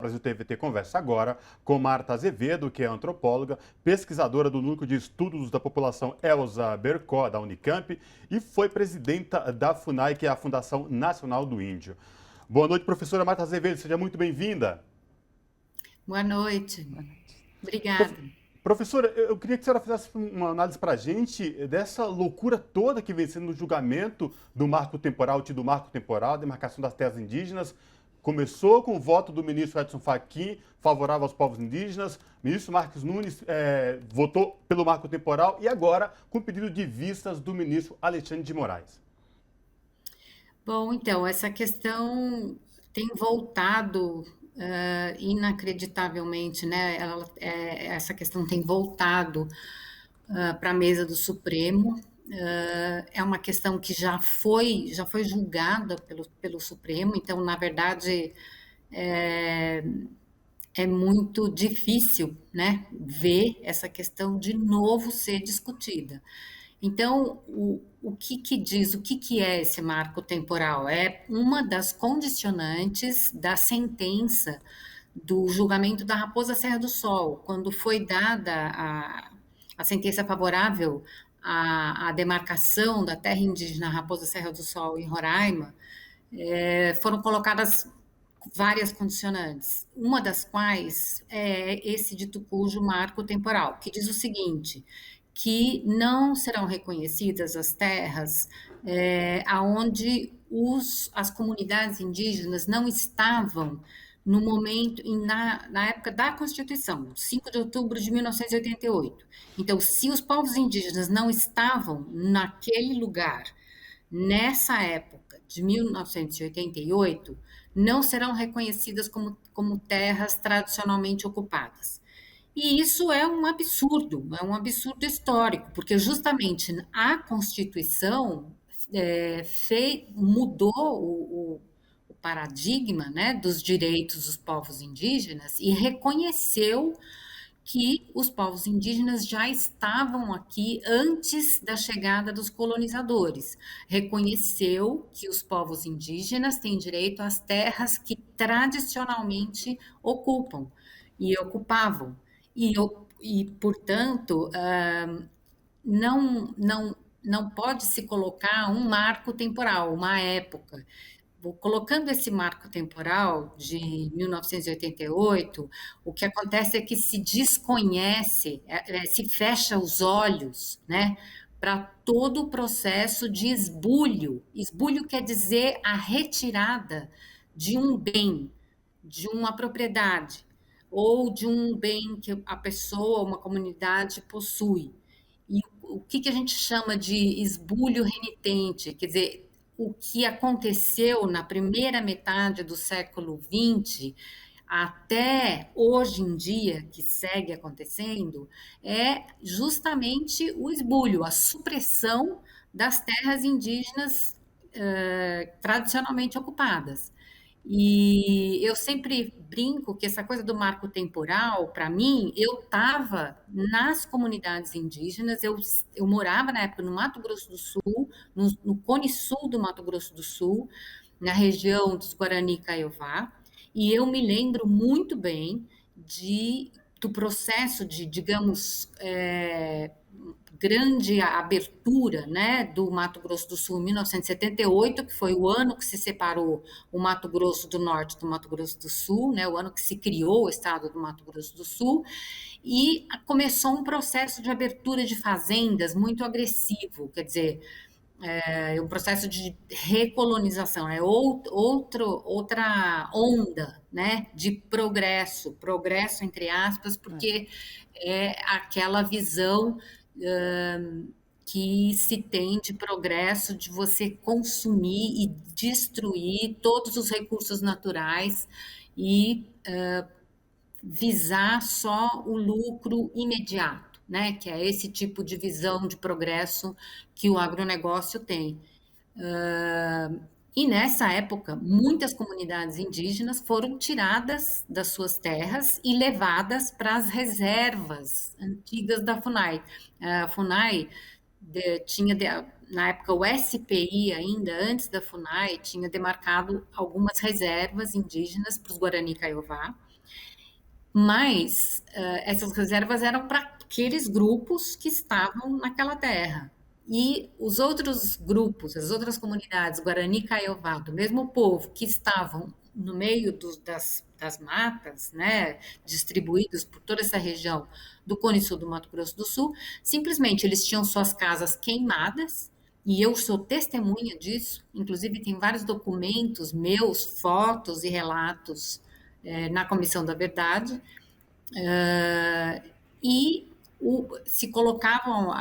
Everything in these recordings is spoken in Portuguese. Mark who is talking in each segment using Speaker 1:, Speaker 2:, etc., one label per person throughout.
Speaker 1: Brasil TVT conversa agora com Marta Azevedo, que é antropóloga, pesquisadora do Núcleo de Estudos da População Elza Bercó, da Unicamp, e foi presidenta da FUNAI, que é a Fundação Nacional do Índio. Boa noite, professora Marta Azevedo, seja muito bem-vinda.
Speaker 2: Boa noite.
Speaker 1: Prof-
Speaker 2: Obrigada.
Speaker 1: Professora, eu queria que a senhora fizesse uma análise para a gente dessa loucura toda que vem sendo no julgamento do marco temporal, tido marco temporal, demarcação das terras indígenas. Começou com o voto do ministro Edson Fachin, favorável aos povos indígenas. O ministro Marcos Nunes votou pelo marco temporal e agora com pedido de vistas do ministro Alexandre de Moraes.
Speaker 2: Bom, então, essa questão tem voltado inacreditavelmente, né? Essa questão tem voltado para a mesa do Supremo. É uma questão que já foi julgada pelo Supremo, então, na verdade, é, é muito difícil, né, ver essa questão de novo ser discutida. Então, o que que diz, o que que é esse marco temporal? É uma das condicionantes da sentença do julgamento da Raposa Serra do Sol, quando foi dada a sentença favorável à demarcação da terra indígena Raposa Serra do Sol em Roraima, foram colocadas várias condicionantes, uma das quais é esse dito cujo marco temporal, que diz o seguinte, que não serão reconhecidas as terras aonde as comunidades indígenas não estavam no momento, na época da Constituição, 5 de outubro de 1988. Então, se os povos indígenas não estavam naquele lugar nessa época de 1988, não serão reconhecidas como terras tradicionalmente ocupadas. E isso é um absurdo histórico, porque justamente a Constituição mudou o paradigma, né, dos direitos dos povos indígenas e reconheceu que os povos indígenas já estavam aqui antes da chegada dos colonizadores. Reconheceu que os povos indígenas têm direito às terras que tradicionalmente ocupam e ocupavam. Portanto, não pode se colocar um marco temporal, uma época. Colocando esse marco temporal de 1988, o que acontece é que se desconhece, se fecha os olhos, né, para todo o processo de esbulho. Esbulho quer dizer a retirada de um bem, de uma propriedade, ou de um bem que a pessoa, uma comunidade possui. E o que a gente chama de esbulho renitente, quer dizer, o que aconteceu na primeira metade do século XX até hoje em dia, que segue acontecendo, é justamente o esbulho, a supressão das terras indígenas tradicionalmente ocupadas. E eu sempre brinco que essa coisa do marco temporal, para mim, eu estava nas comunidades indígenas, eu morava na época no Mato Grosso do Sul, no Cone Sul do Mato Grosso do Sul, na região dos Guarani Kaiowá, e eu me lembro muito bem do processo de, digamos, grande abertura, né, do Mato Grosso do Sul em 1978, que foi o ano que se separou o Mato Grosso do Norte do Mato Grosso do Sul, né, o ano que se criou o estado do Mato Grosso do Sul, e começou um processo de abertura de fazendas muito agressivo, quer dizer, um processo de recolonização, é outra onda, né, de progresso entre aspas, porque é aquela visão que se tem de progresso, de você consumir e destruir todos os recursos naturais e visar só o lucro imediato, né? Que é esse tipo de visão de progresso que o agronegócio tem. E nessa época, muitas comunidades indígenas foram tiradas das suas terras e levadas para as reservas antigas da FUNAI. A FUNAI na época o SPI ainda, antes da FUNAI, tinha demarcado algumas reservas indígenas para os Guarani Kaiowá, Mas essas reservas eram para aqueles grupos que estavam naquela terra. E os outros grupos, as outras comunidades, Guarani, Kaiowá, do mesmo povo que estavam no meio das matas, né, distribuídos por toda essa região do Cone Sul do Mato Grosso do Sul, simplesmente eles tinham suas casas queimadas, e eu sou testemunha disso, inclusive tem vários documentos meus, fotos e relatos na Comissão da Verdade, e se colocavam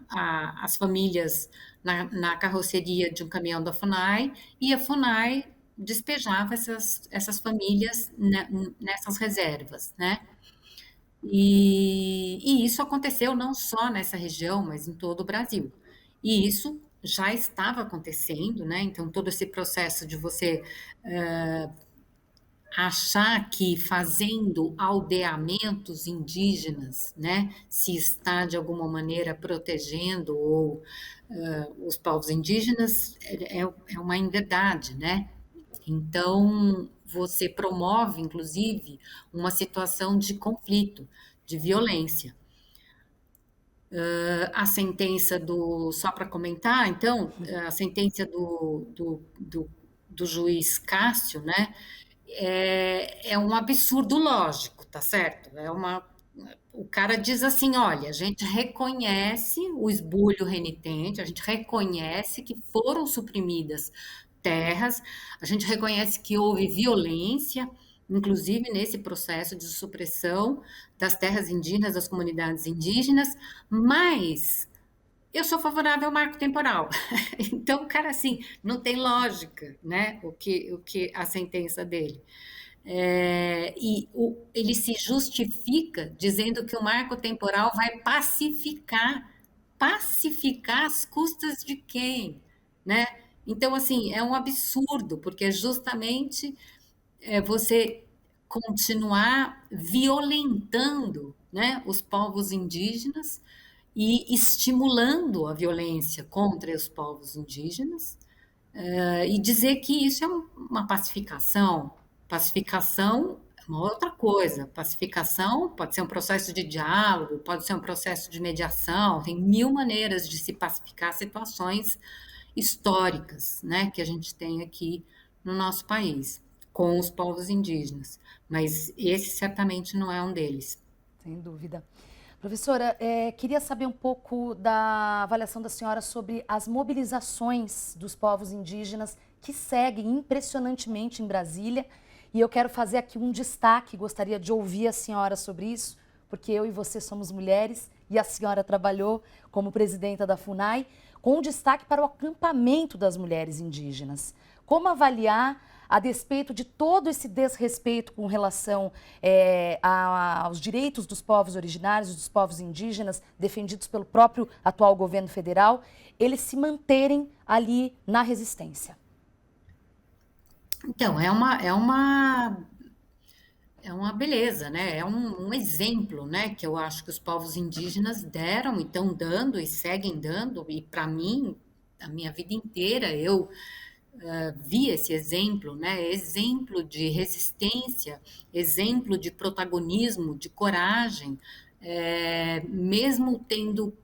Speaker 2: as famílias na carroceria de um caminhão da FUNAI e a FUNAI despejava essas famílias nessas reservas, né? E isso aconteceu não só nessa região, mas em todo o Brasil. E isso já estava acontecendo, né? Então, todo esse processo de você achar que fazendo aldeamentos indígenas, né, se está de alguma maneira protegendo ou os povos indígenas é uma inverdade, né? Então você promove, inclusive, uma situação de conflito, de violência. A sentença só para comentar, então, a sentença do juiz Cássio, né, é um absurdo lógico, tá certo? O cara diz assim: olha, a gente reconhece o esbulho renitente, a gente reconhece que foram suprimidas terras, a gente reconhece que houve violência, inclusive nesse processo de supressão das terras indígenas, das comunidades indígenas, mas eu sou favorável ao marco temporal. Então, o cara, assim, não tem lógica, né? O que a sentença dele. Ele se justifica dizendo que o marco temporal vai pacificar às custas de quem, né? Então, assim, é um absurdo, porque é justamente você continuar violentando, né, os povos indígenas e estimulando a violência contra os povos indígenas, e dizer que isso é uma pacificação. Pacificação é uma outra coisa. Pacificação pode ser um processo de diálogo, pode ser um processo de mediação, tem mil maneiras de se pacificar situações históricas, né, que a gente tem aqui no nosso país, com os povos indígenas. Mas esse certamente não é um deles.
Speaker 3: Sem dúvida. Professora, queria saber um pouco da avaliação da senhora sobre as mobilizações dos povos indígenas que seguem impressionantemente em Brasília. E eu quero fazer aqui um destaque, gostaria de ouvir a senhora sobre isso, porque eu e você somos mulheres e a senhora trabalhou como presidenta da FUNAI, com destaque para o acampamento das mulheres indígenas. Como avaliar, a despeito de todo esse desrespeito com relação aos direitos dos povos originários, dos povos indígenas, defendidos pelo próprio atual governo federal, eles se manterem ali na resistência?
Speaker 2: Então, é uma beleza, né? É um exemplo, né? Que eu acho que os povos indígenas deram e estão dando e seguem dando. E para mim, a minha vida inteira, eu vi esse exemplo, né? Exemplo de resistência, exemplo de protagonismo, de coragem, mesmo tendo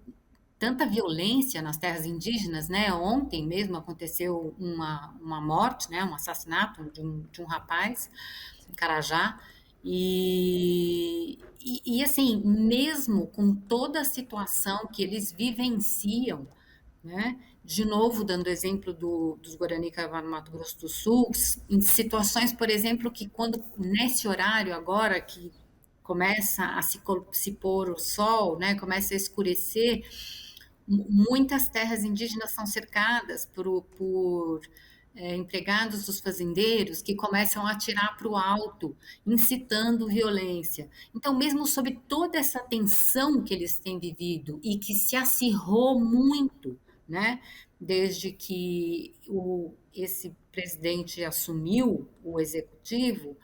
Speaker 2: tanta violência nas terras indígenas, né? Ontem mesmo aconteceu uma morte, né? Um assassinato de um rapaz em Carajá. Assim, mesmo com toda a situação que eles vivenciam, né? De novo, dando exemplo dos Guarani Kaiowá no Mato Grosso do Sul, em situações, por exemplo, que quando nesse horário agora que começa a se pôr o sol, né? Começa a escurecer, muitas terras indígenas são cercadas por empregados dos fazendeiros que começam a atirar para o alto, incitando violência. Então, mesmo sob toda essa tensão que eles têm vivido e que se acirrou muito, né, desde que esse presidente assumiu o executivo,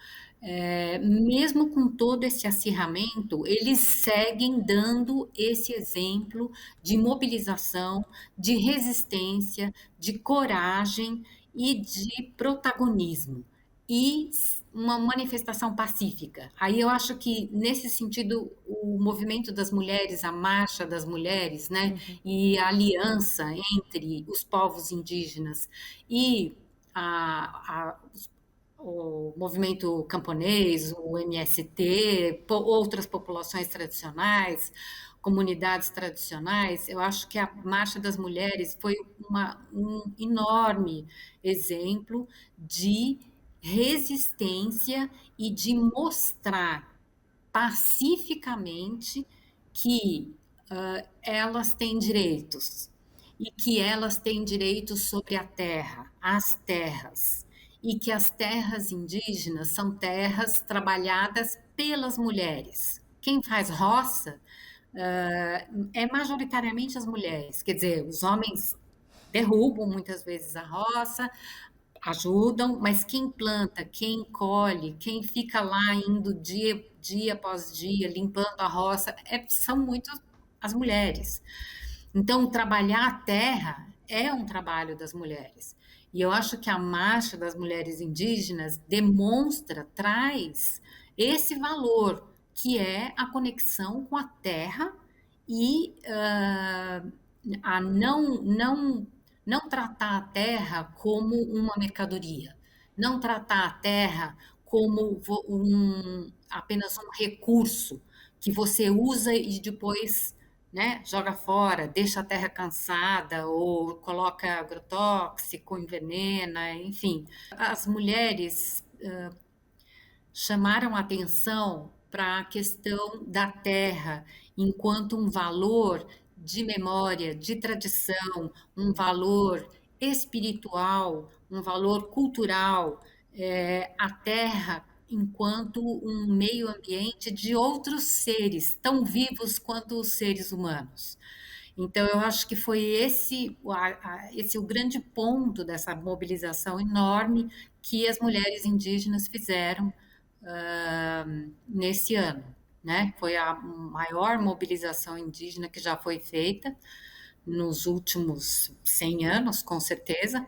Speaker 2: mesmo com todo esse acirramento, eles seguem dando esse exemplo de mobilização, de resistência, de coragem e de protagonismo. E uma manifestação pacífica. Aí eu acho que, nesse sentido, o movimento das mulheres, a marcha das mulheres, né, e a aliança entre os povos indígenas e o movimento camponês, o MST, outras populações tradicionais, comunidades tradicionais, eu acho que a Marcha das Mulheres foi um enorme exemplo de resistência e de mostrar pacificamente que elas têm direitos e que elas têm direitos sobre a terra, as terras, e que as terras indígenas são terras trabalhadas pelas mulheres. Quem faz roça é majoritariamente as mulheres, quer dizer, os homens derrubam muitas vezes a roça, ajudam, mas quem planta, quem colhe, quem fica lá indo dia após dia, limpando a roça, são muito as mulheres. Então, trabalhar a terra é um trabalho das mulheres. E eu acho que a Marcha das Mulheres Indígenas demonstra, traz esse valor, que é a conexão com a terra e a não tratar a terra como uma mercadoria, não tratar a terra como apenas um recurso que você usa e depois, né, joga fora, deixa a terra cansada ou coloca agrotóxico, envenena, enfim. As mulheres chamaram atenção para a questão da terra enquanto um valor de memória, de tradição, um valor espiritual, um valor cultural, a terra enquanto um meio ambiente de outros seres, tão vivos quanto os seres humanos. Então, eu acho que foi esse o grande ponto dessa mobilização enorme que as mulheres indígenas fizeram nesse ano, né? Foi a maior mobilização indígena que já foi feita nos últimos 100 anos, com certeza,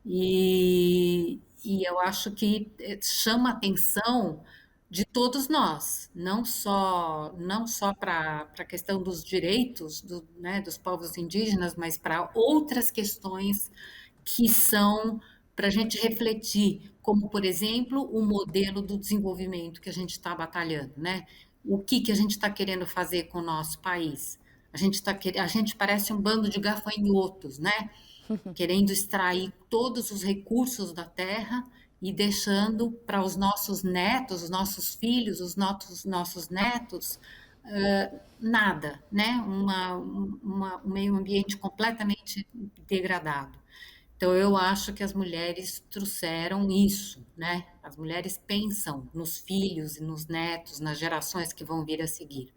Speaker 2: e eu acho que chama a atenção de todos nós, não só para a questão dos direitos né, dos povos indígenas, mas para outras questões que são para a gente refletir, como, por exemplo, o modelo do desenvolvimento que a gente está batalhando, né? O que a gente está querendo fazer com o nosso país? A gente parece um bando de gafanhotos, né? Querendo extrair todos os recursos da terra e deixando para os nossos netos, os nossos filhos, os nossos netos, nada, né? Um meio ambiente completamente degradado. Então, eu acho que as mulheres trouxeram isso, né? As mulheres pensam nos filhos e nos netos, nas gerações que vão vir a seguir.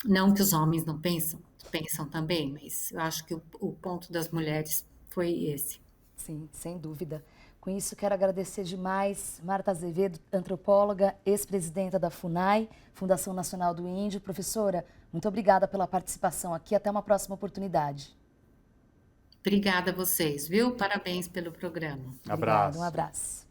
Speaker 2: Não que os homens não pensam, pensam também, mas eu acho que o ponto das mulheres foi esse.
Speaker 3: Sim, sem dúvida. Com isso, quero agradecer demais Marta Azevedo, antropóloga, ex-presidenta da FUNAI, Fundação Nacional do Índio. Professora, muito obrigada pela participação aqui. Até uma próxima oportunidade.
Speaker 2: Obrigada a vocês, viu? Parabéns pelo programa.
Speaker 3: Obrigada, um abraço.